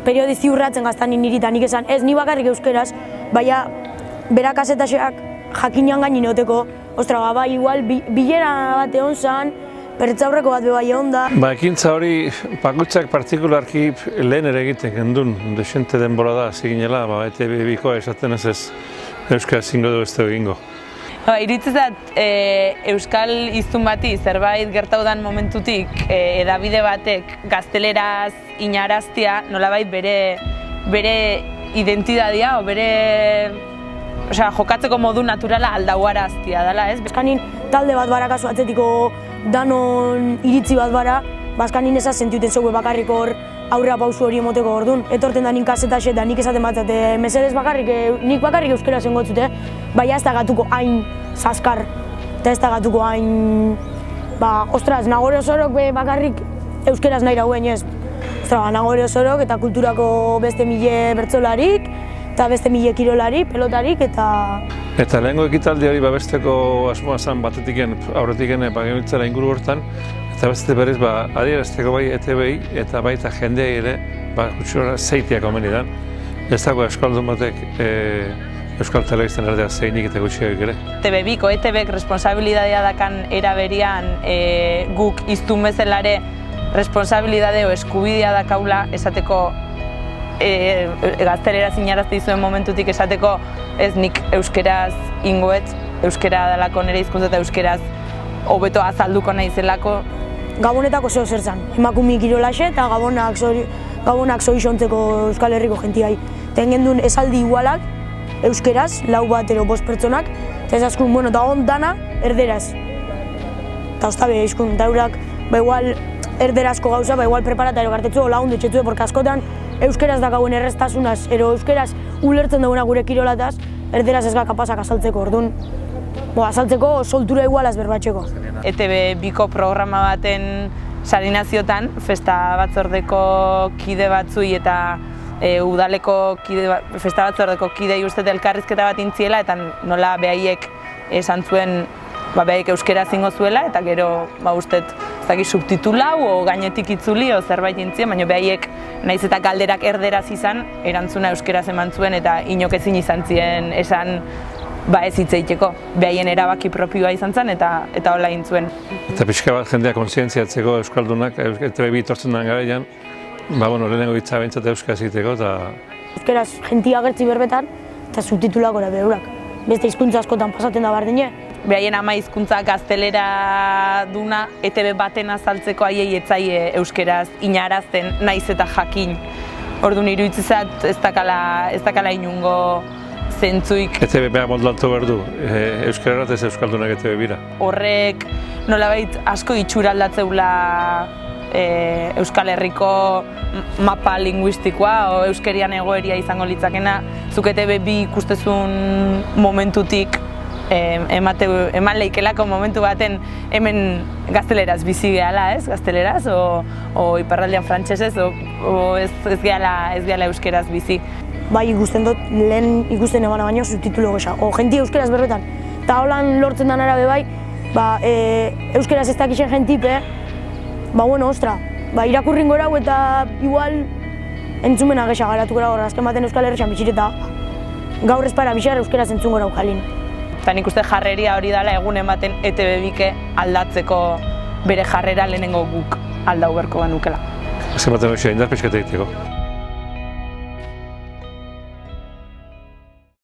periodizi urratzen gaztanin nirita, nik esan, ez ni bakarrik euskeraz, baina berak azetaxeak jakinan gainin oteko, ostra, bai, igual, bilera bat egon zan, pertzaurreko bat bai egon da. Ekintza hori, bakoitzak partikularki lehen ere egiten gendun, desente denbora da, ziginela, ETV-bikoa esaten ez euskara zingo du ez egingo. Iruditzat euskal hiztun bati zerbait gertaudan momentutik edabide batek gazteleraz inaraztia nolabait bere identidadia o bere jokatzeko modu naturala aldauaraztia dela, ez? Baskanin talde bat bara kasu atzetiko danon iritzi bat bara, baskanin ezaz sentiuten zeue bakarrik hor aurrera pausu hori emoteko orduan. Etorten da nik kasetaxe eta nik esaten batzat, mesedez nik bakarrik euskera zengotzute, baina ez da gatuko hain zaskar, eta ez da gatuko hain, ostras, Nagore Osorok bakarrik euskeraz nahi rauen ez. Ostra, Nagore Osorok eta kulturako beste mile bertzolarik, eta beste mile kirolari, pelotarik, eta... Eta lehengo ekitaldi hori babesteko asmoa zen batetiken, aurretiken genbiltzela inguru hortan, eta beste berriz adierazteko bai ETV-i eta baita jendeai ere gutxura zeitiak omeni dan. Ez dago euskaldun batek Euskal Telebistan erdea zeinik eta gutxiak ere. ETV-biko, ETV-ek responsabilidadea dakan eraberian guk iztun bezalare responsabilidade o eskubidea dakaula esateko gazteleraz inarazte izuen momentutik esateko ez nik euskeraz ingoet, euskera dalako nire hizkuntza eta euskeraz hobeto azalduko naizelako. Gabonetako zeo zertzan, emakumik kirolaxe eta gabonak zoizontzeko Euskal Herriko jentiai. Tengen duen esaldi igualak, euskeraz, lau bat ero 5 pertsonak, eta ez askun, bueno, eta hon dana erderaz. Eta ostabe, izkun, eta eurak, igual erderazko gauza, igual preparata ero gartetzu, lagundu etxetzu, porque askotan euskeraz dakauen erreztasunaz, ero euskeraz ulertzen duguna gure kirolataz, erderaz ez ga kapazak azaltzeko, orduan. Azaltzeko soltura igualaz berbatxeko. ETV-biko programa baten sarinaziotan, festa batzordeko kide batzui eta udaleko festa batzordeko kidei ustez elkarrizketa bat intziela eta nola behaiek esan zuen behaiek euskera zingo zuela eta gero ustez subtitulau o gainetik itzuli o zerbait intzien, baina behaiek naiz eta galderak erderaz izan, erantzuna euskeraz eman zuen eta inok ezin izan zien esan ez hitzeiteko. Behaien erabaki propioa izan zen eta hola egin zuen. Eta pixka bat jendea kontzientziatzeko euskaldunak, ETV itortzen den garaian, lehenengo hitza behintzat euskaraz egiteko eta... Euskaraz jentia agertzi berbetan eta subtitulak ora behurak. Beste hizkuntza askotan pasatzen da bardine. Behaien ama hizkuntza gaztelera duna ETV baten azaltzeko haiei etzaie euskeraz inarazten naiz eta jakin. Orduan iruditzat ez dakala inungo zentzuik. ETV beha moldatu behar du, euskararat ez euskaldunak ETV bira. Horrek nolabait asko itxura aldatzeula Euskal Herriko mapa linguistikoa o euskerian egoeria izango litzakena. Zuk ETV bi ikustezun momentutik eman leikelako momentu baten hemen gazteleraz bizi gehala, ez? Gazteleraz o iparraldean frantsesez o ez gehala euskeraz bizi. Bai ikusten dut, lehen ikusten ebana baino subtitulo gesa, o jenti euskeraz berretan. Eta holan lortzen den arabe bai, euskeraz ez dakixen jentipe, ostra, irakurrin gorau eta igual entzumena gesa garatuko gara horra, azken baten Euskal Herrian bitxireta gaur ezpara bitxar euskeraz entzun gorau jalin. Eta nik uste jarreria hori dela egun ematen ETV-bike aldatzeko bere jarrera lehenengo guk aldau berko genukela. Azken baten hori indar pixketa egiteko.